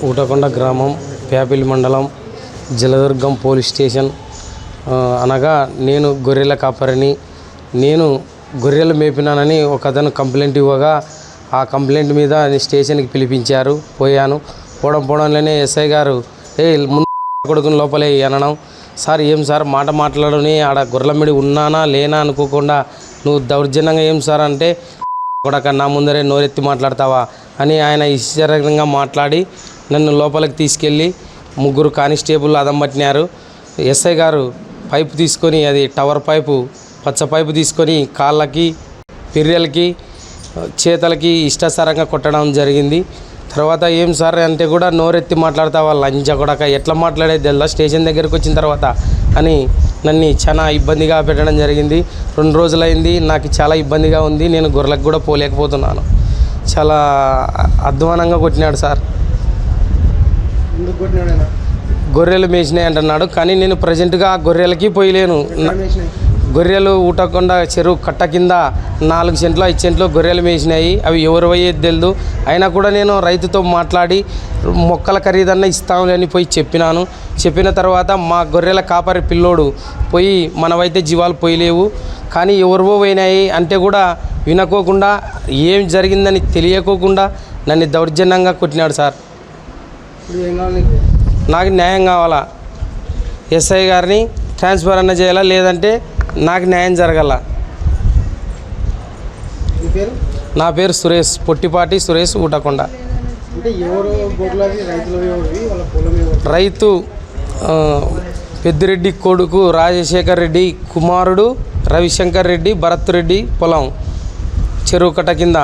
ఊటకొండ గ్రామం, ప్యాపిలి మండలం, Jaladurgam police station. అనగా నేను గొర్రెల కాపరిని. నేను గొర్రెలు మేపినానని ఒక అతను కంప్లైంట్ ఇవ్వగా ఆ కంప్లైంట్ మీద స్టేషన్కి పిలిపించారు. పోవడంలోనే ఎస్ఐ గారు ముందు కొడుకుని లోపలే అనడం, సార్ ఏం సార్ మాట మాట్లాడని ఆడ గొర్రెల మీద ఉన్నానా లేనా అనుకోకుండా నువ్వు దౌర్జన్యంగా ఏం సార్ అంటే కొడక నా ముందరే నోరెత్తి మాట్లాడతావా అని ఆయన ఇష్టంగా మాట్లాడి నన్ను లోపలికి తీసుకెళ్ళి 3 కానిస్టేబుల్ అదం పట్టినారు. ఎస్ఐ గారు పైపు తీసుకొని, అది టవర్ పైపు, పచ్చ పైపు తీసుకొని కాళ్ళకి, పిర్రెలకి, చేతలకి ఇష్టాసారంగా కొట్టడం జరిగింది. తర్వాత ఏం సార్ అంటే కూడా నోరెత్తి మాట్లాడతావా లంచ కొడక, ఎట్లా మాట్లాడేది తెల్లా స్టేషన్ దగ్గరికి వచ్చిన తర్వాత అని నన్ను చాలా ఇబ్బందిగా పెట్టడం జరిగింది. 2 రోజులైంది, నాకు చాలా ఇబ్బందిగా ఉంది. నేను గొర్రెలకు కూడా పోలేకపోతున్నాను. చాలా అధ్వానంగా కొట్టినాడు సార్. గొర్రెలు మేసినాయి అంటున్నాడు, కానీ నేను ప్రజెంట్గా గొర్రెలకి పోయలేను. గొర్రెలు ఊటకొండ చెరువు కట్ట కింద 4 సెంట్లు 5 సెంట్లు గొర్రెలు మేసినాయి. అవి ఎవరు పోయేది తెలియదు. అయినా కూడా నేను రైతుతో మాట్లాడి మొక్కల ఖరీదన్నా ఇస్తాంలే అని పోయి చెప్పిన తర్వాత మా గొర్రెల కాపరి పిల్లోడు పోయి మనవైతే జీవాలు పోయలేవు, కానీ ఎవరివో పోయినాయి అంటే కూడా వినకోకుండా, ఏం జరిగిందని తెలియకోకుండా నన్ను దౌర్జన్యంగా కొట్టినాడు సార్. నాకు న్యాయం కావాలా. ఎస్ఐ గారిని ట్రాన్స్ఫర్ అన్న చేయాలా, లేదంటే నాకు న్యాయం జరగాల. నా పేరు సురేష్, పొట్టిపాటి సురేష్, ఊటకొండ. రైతు పెద్దిరెడ్డి కొడుకు రాజశేఖర్ రెడ్డి కుమారుడు రవిశంకర్ రెడ్డి భరత్ రెడ్డి పొలం చెరువు కట్ట కింద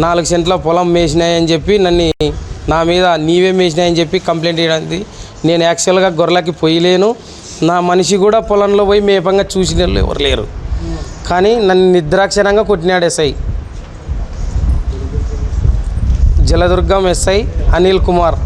4 సెంట్ల పొలం మేసినాయని చెప్పి నన్ను నా మీద నీవే మేసినాయని చెప్పి కంప్లైంట్ చేయడానికి, నేను యాక్చువల్గా గొర్రెలకి పోయలేను. నా మనిషి కూడా పొలంలో పోయి మేపంగా చూసిన ఎవరు లేరు, కానీ నన్ను నిర్దాక్షిణ్యంగా కొట్టినాడు ఎస్ఐ. జలదుర్గం ఎస్ఐ అనిల్ కుమార్.